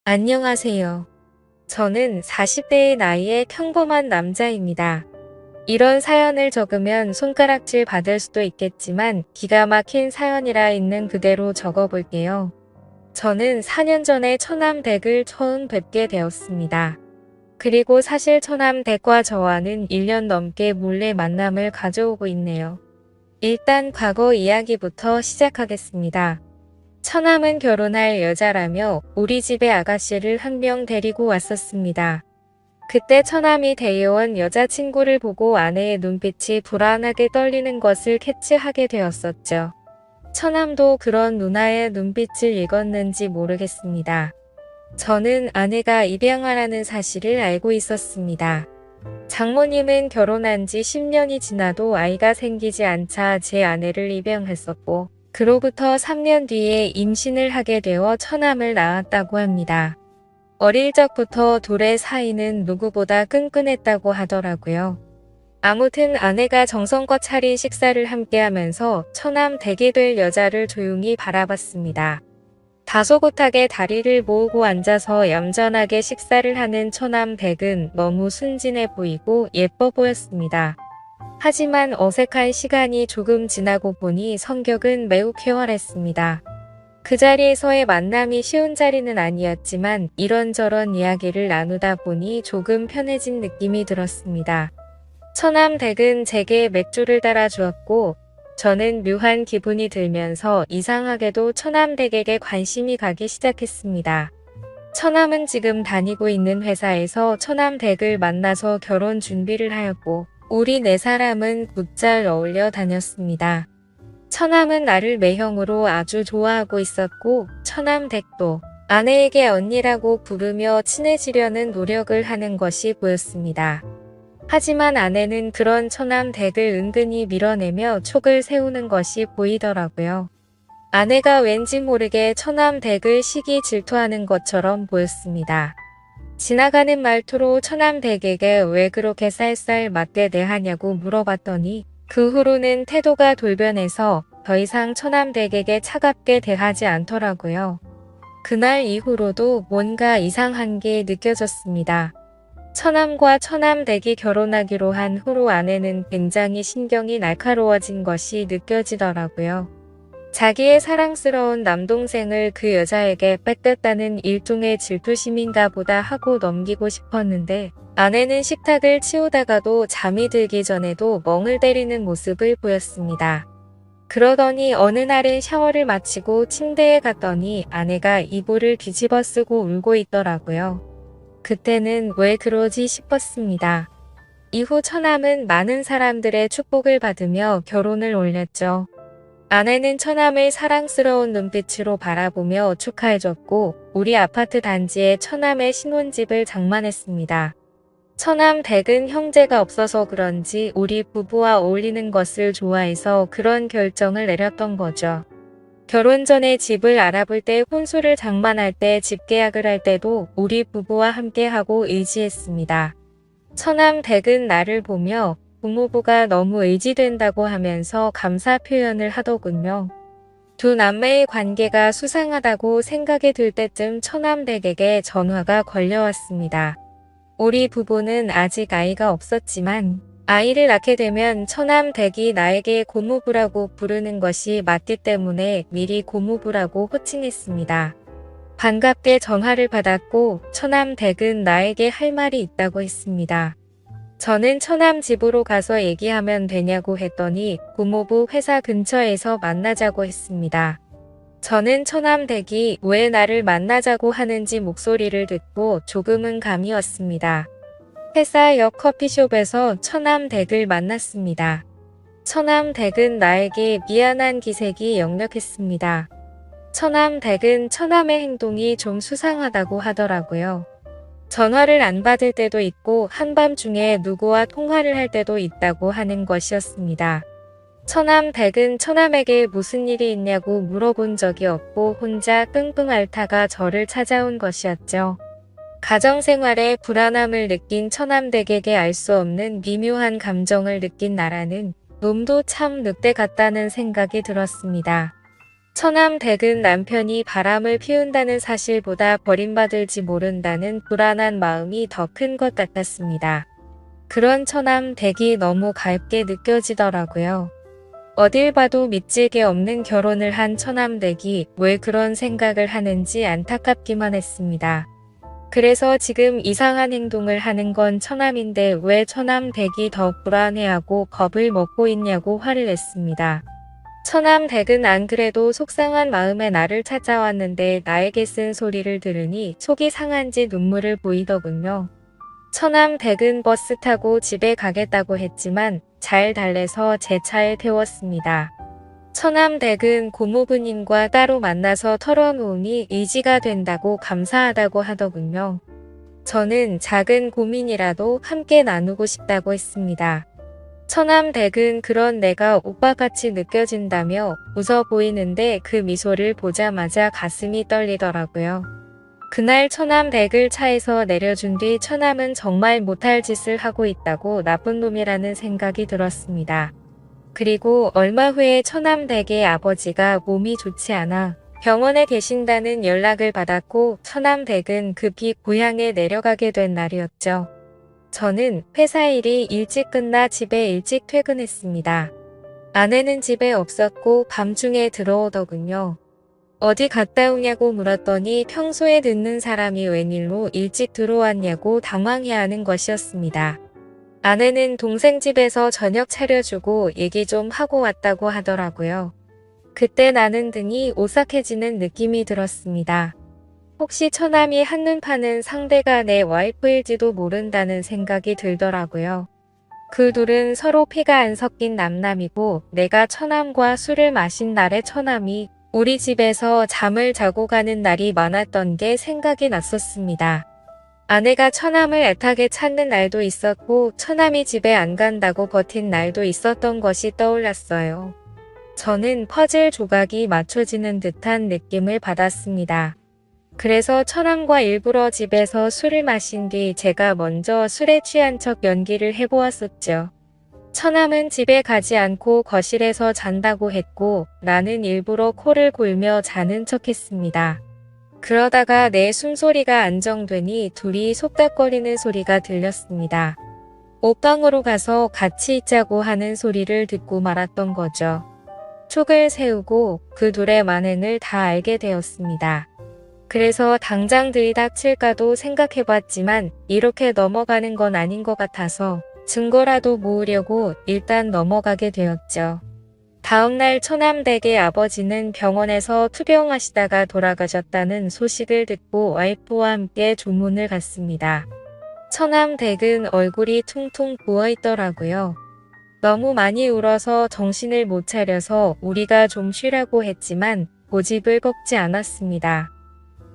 안녕하세요. 저는 40대의 나이에 평범한 남자입니다. 이런 사연을 적으면 손가락질 받을 수도 있겠지만 기가 막힌 사연이라 있는 그대로 적어볼게요. 저는 4년 전에 처남댁을 처음 뵙게 되었습니다. 그리고 사실 처남댁과 저와는 1년 넘게 몰래 만남을 가져오고 있네요. 일단 과거 이야기부터 시작하겠습니다. 처남은 결혼할 여자라며 우리 집에 아가씨를 한 명 데리고 왔었습니다. 그때 처남이 데려온 여자친구를 보고 아내의 눈빛이 불안하게 떨리는 것을 캐치하게 되었었죠. 처남도 그런 누나의 눈빛을 읽었는지 모르겠습니다. 저는 아내가 입양하라는 사실을 알고 있었습니다. 장모님은 결혼한 지 10년이 지나도 아이가 생기지 않자 제 아내를 입양했었고, 그로부터 3년 뒤에 임신을 하게 되어 처남을 낳았다고 합니다. 어릴 적부터 둘의 사이는 누구보다 끈끈했다고 하더라고요. 아무튼 아내가 정성껏 차린 식사를 함께 하면서 처남 되게 될 여자를 조용히 바라봤습니다. 다소곳하게 다리를 모으고 앉아서 얌전하게 식사를 하는 처남 댁은 너무 순진해 보이고 예뻐 보였습니다. 하지만 어색한 시간이 조금 지나고 보니 성격은 매우 쾌활했습니다. 그 자리에서의 만남이 쉬운 자리는 아니었지만 이런저런 이야기를 나누다 보니 조금 편해진 느낌이 들었습니다. 처남 댁은 제게 맥주를 따라 주었고 저는 묘한 기분이 들면서 이상하게도 처남 댁에게 관심이 가기 시작했습니다. 처남은 지금 다니고 있는 회사에서 처남 댁을 만나서 결혼 준비를 하였고 우리 네 사람은 곧잘 어울려 다녔습니다. 처남은 나를 매형으로 아주 좋아하고 있었고 처남 댁도 아내에게 언니라고 부르며 친해지려는 노력을 하는 것이 보였습니다. 하지만 아내는 그런 처남 댁을 은근히 밀어내며 촉을 세우는 것이 보이더라고요. 아내가 왠지 모르게 처남 댁을 시기 질투하는 것처럼 보였습니다. 지나가는 말투로 처남 댁에게 왜 그렇게 쌀쌀 맞게 대하냐고 물어봤더니 그 후로는 태도가 돌변해서 더 이상 처남 댁에게 차갑게 대하지 않더라고요. 그날 이후로도 뭔가 이상한 게 느껴졌습니다. 처남과 처남 댁이 결혼하기로 한 후로 아내는 굉장히 신경이 날카로워진 것이 느껴지더라고요. 자기의 사랑스러운 남동생을 그 여자에게 뺏겼다는 일종의 질투심인가 보다 하고 넘기고 싶었는데 아내는 식탁을 치우다가도 잠이 들기 전에도 멍을 때리는 모습을 보였습니다. 그러더니 어느 날은 샤워를 마치고 침대에 갔더니 아내가 이불을 뒤집어 쓰고 울고 있더라고요. 그때는 왜 그러지 싶었습니다. 이후 처남은 많은 사람들의 축복을 받으며 결혼을 올렸죠. 아내는 처남을 사랑스러운 눈빛으로 바라보며 축하해줬고 우리 아파트 단지에 처남의 신혼집을 장만했습니다. 처남 댁은 형제가 없어서 그런지 우리 부부와 어울리는 것을 좋아해서 그런 결정을 내렸던 거죠. 결혼 전에 집을 알아볼 때 혼수를 장만할 때 집계약을 할 때도 우리 부부와 함께하고 의지했습니다. 처남 댁은 나를 보며 부모부가 너무 의지된다고 하면서 감사 표현을 하더군요. 두 남매의 관계가 수상하다고 생각이 들 때쯤 처남 댁에게 전화가 걸려왔습니다. 우리 부부는 아직 아이가 없었지만 아이를 낳게 되면 처남 댁이 나에게 고모부라고 부르는 것이 맞기 때문에 미리 고모부라고 호칭했습니다. 반갑게 전화를 받았고 처남 댁은 나에게 할 말이 있다고 했습니다. 저는 처남 집으로 가서 얘기하면 되냐고 했더니 고모부 회사 근처에서 만나자고 했습니다. 저는 처남 댁이 왜 나를 만나자고 하는지 목소리를 듣고 조금은 감이 왔습니다. 회사 옆 커피숍에서 처남 댁을 만났습니다. 처남 댁은 나에게 미안한 기색이 역력했습니다. 처남 댁은 처남의 행동이 좀 수상하다고 하더라고요. 전화를 안 받을 때도 있고 한밤중에 누구와 통화를 할 때도 있다고 하는 것이었습니다. 처남 댁은 처남에게 무슨 일이 있냐고 물어본 적이 없고 혼자 끙끙 앓다가 저를 찾아온 것이었죠. 가정생활에 불안함을 느낀 처남 댁에게 알 수 없는 미묘한 감정을 느낀 나라는 놈도 참 늑대 같다는 생각이 들었습니다. 처남댁은 남편이 바람을 피운다는 사실보다 버림받을지 모른다는 불안한 마음이 더 큰 것 같았습니다. 그런 처남댁이 너무 가엽게 느껴지더라고요. 어딜 봐도 믿질 게 없는 결혼을 한 처남댁이 왜 그런 생각을 하는지 안타깝기만 했습니다. 그래서 지금 이상한 행동을 하는 건 처남인데 왜 처남댁이 더 불안해하고 겁을 먹고 있냐고 화를 냈습니다. 처남댁은 안 그래도 속상한 마음에 나를 찾아왔는데 나에게 쓴 소리를 들으니 속이 상한지 눈물을 보이더군요. 처남댁은 버스 타고 집에 가겠다고 했지만 잘 달래서 제 차에 태웠습니다. 처남댁은 고모부님과 따로 만나서 털어놓으니 의지가 된다고 감사하다고 하더군요. 저는 작은 고민이라도 함께 나누고 싶다고 했습니다. 처남댁은 그런 내가 오빠같이 느껴진다며 웃어 보이는데 그 미소를 보자마자 가슴이 떨리더라고요. 그날 처남댁을 차에서 내려준 뒤 처남은 정말 못할 짓을 하고 있다고 나쁜 놈이라는 생각이 들었습니다. 그리고 얼마 후에 처남댁의 아버지가 몸이 좋지 않아 병원에 계신다는 연락을 받았고 처남댁은 급히 고향에 내려가게 된 날이었죠. 저는 회사 일이 일찍 끝나 집에 일찍 퇴근했습니다. 아내는 집에 없었고 밤중에 들어오더군요. 어디 갔다 오냐고 물었더니 평소에 듣는 사람이 웬일로 일찍 들어왔냐고 당황해하는 것이었습니다. 아내는 동생 집에서 저녁 차려주고 얘기 좀 하고 왔다고 하더라고요. 그때 나는 등이 오싹해지는 느낌이 들었습니다. 혹시 처남이 한눈 파는 상대가 내 와이프일지도 모른다는 생각이 들더라고요. 그 둘은 서로 피가 안 섞인 남남이고 내가 처남과 술을 마신 날에 처남이 우리 집에서 잠을 자고 가는 날이 많았던 게 생각이 났었습니다. 아내가 처남을 애타게 찾는 날도 있었고 처남이 집에 안 간다고 버틴 날도 있었던 것이 떠올랐어요. 저는 퍼즐 조각이 맞춰지는 듯한 느낌을 받았습니다. 그래서 처남과 일부러 집에서 술을 마신 뒤 제가 먼저 술에 취한 척 연기를 해보았었죠. 처남은 집에 가지 않고 거실에서 잔다고 했고 나는 일부러 코를 골며 자는 척 했습니다. 그러다가 내 숨소리가 안정되니 둘이 속닥거리는 소리가 들렸습니다. 옷방으로 가서 같이 있자고 하는 소리를 듣고 말았던 거죠. 촉을 세우고 그 둘의 만행을 다 알게 되었습니다. 그래서 당장 들이닥칠까도 생각해봤지만 이렇게 넘어가는 건 아닌 것 같아서 증거라도 모으려고 일단 넘어가게 되었죠. 다음날 처남댁의 아버지는 병원에서 투병하시다가 돌아가셨다는 소식을 듣고 와이프와 함께 조문을 갔습니다. 처남댁은 얼굴이 퉁퉁 부어있더라고요. 너무 많이 울어서 정신을 못 차려서 우리가 좀 쉬라고 했지만 고집을 꺾지 않았습니다.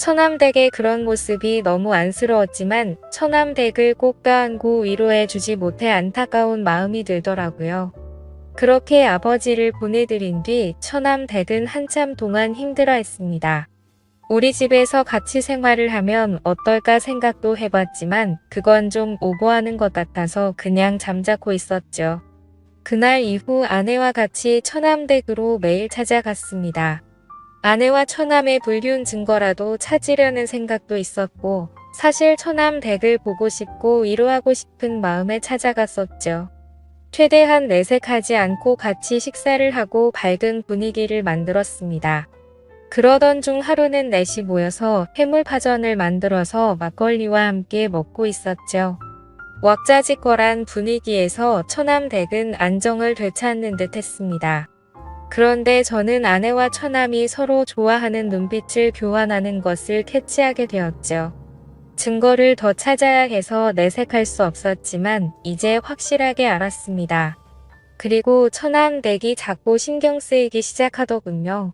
처남댁의 그런 모습이 너무 안쓰러웠지만 처남댁을 꼭 껴안고 위로해주지 못해 안타까운 마음이 들더라고요. 그렇게 아버지를 보내드린 뒤 처남댁은 한참 동안 힘들어했습니다. 우리 집에서 같이 생활을 하면 어떨까 생각도 해봤지만 그건 좀 오버하는 것 같아서 그냥 잠자코 있었죠. 그날 이후 아내와 같이 처남댁으로 매일 찾아갔습니다. 아내와 처남의 불륜 증거라도 찾으려는 생각도 있었고 사실 처남댁을 보고 싶고 위로하고 싶은 마음에 찾아갔었죠. 최대한 내색하지 않고 같이 식사를 하고 밝은 분위기를 만들었습니다. 그러던 중 하루는 넷이 모여서 해물파전을 만들어서 막걸리와 함께 먹고 있었죠. 왁자지껄한 분위기에서 처남댁은 안정을 되찾는 듯 했습니다. 그런데 저는 아내와 처남이 서로 좋아하는 눈빛을 교환하는 것을 캐치하게 되었죠. 증거를 더 찾아야 해서 내색할 수 없었지만 이제 확실하게 알았습니다. 그리고 처남댁이 자꾸 신경 쓰이기 시작하더군요.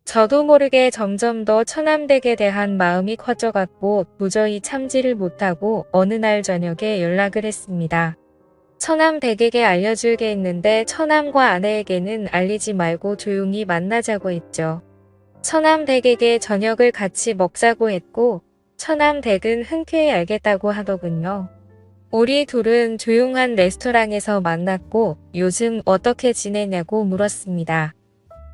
저도 모르게 점점 더 처남댁에 대한 마음이 커져갔고 도저히 참지를 못하고 어느 날 저녁에 연락을 했습니다. 처남댁에게 알려줄 게 있는데 처남과 아내에게는 알리지 말고 조용히 만나자고 했죠. 처남댁에게 저녁을 같이 먹자고 했고 처남댁은 흔쾌히 알겠다고 하더군요. 우리 둘은 조용한 레스토랑에서 만났고 요즘 어떻게 지내냐고 물었습니다.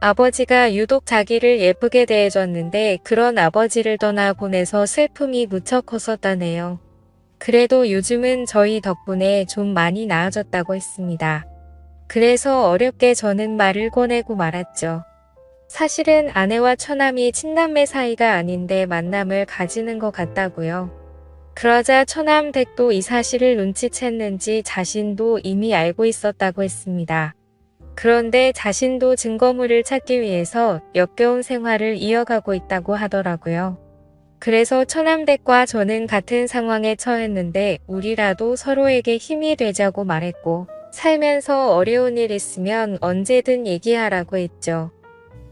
아버지가 유독 자기를 예쁘게 대해줬는데 그런 아버지를 떠나 보내서 슬픔이 무척 컸었다네요. 그래도 요즘은 저희 덕분에 좀 많이 나아졌다고 했습니다. 그래서 어렵게 저는 말을 꺼내고 말았죠. 사실은 아내와 처남이 친남매 사이가 아닌데 만남을 가지는 것 같다고요. 그러자 처남 댁도 이 사실을 눈치챘는지 자신도 이미 알고 있었다고 했습니다. 그런데 자신도 증거물을 찾기 위해서 역겨운 생활을 이어가고 있다고 하더라고요. 그래서 처남댁과 저는 같은 상황에 처했는데 우리라도 서로에게 힘이 되자고 말했고 살면서 어려운 일 있으면 언제든 얘기하라고 했죠.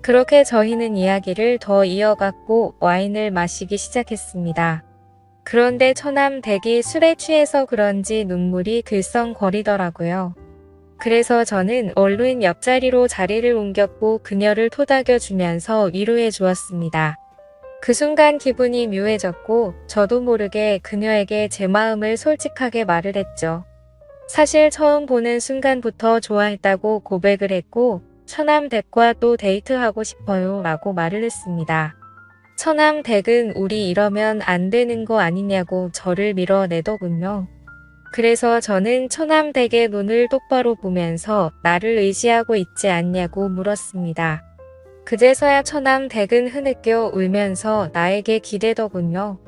그렇게 저희는 이야기를 더 이어갔고 와인을 마시기 시작했습니다. 그런데 처남 댁이 술에 취해서 그런지 눈물이 글썽거리더라고요. 그래서 저는 얼른 옆자리로 자리를 옮겼고 그녀를 토닥여 주면서 위로해 주었습니다. 그 순간 기분이 묘해졌고 저도 모르게 그녀에게 제 마음을 솔직하게 말을 했죠. 사실 처음 보는 순간부터 좋아했다고 고백을 했고 처남 댁과 또 데이트하고 싶어요 라고 말을 했습니다. 처남 댁은 우리 이러면 안 되는 거 아니냐고 저를 밀어내더군요. 그래서 저는 처남 댁의 눈을 똑바로 보면서 나를 의지하고 있지 않냐고 물었습니다. 그제서야 처남 댁은 흐느껴 울면서 나에게 기대더군요.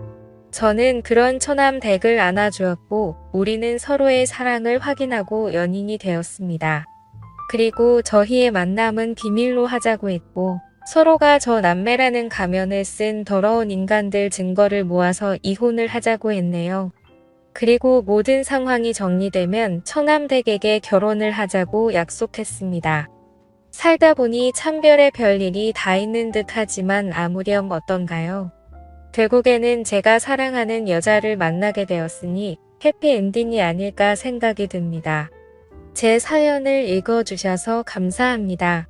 저는 그런 처남 댁을 안아주었고 우리는 서로의 사랑을 확인하고 연인이 되었습니다. 그리고 저희의 만남은 비밀로 하자고 했고 서로가 저 남매라는 가면을 쓴 더러운 인간들 증거를 모아서 이혼을 하자고 했네요. 그리고 모든 상황이 정리되면 처남댁에게 결혼을 하자고 약속했습니다. 살다 보니 참 별의 별일이 다 있는 듯 하지만 아무렴 어떤가요? 결국에는 제가 사랑하는 여자를 만나게 되었으니 해피엔딩이 아닐까 생각이 듭니다. 제 사연을 읽어주셔서 감사합니다.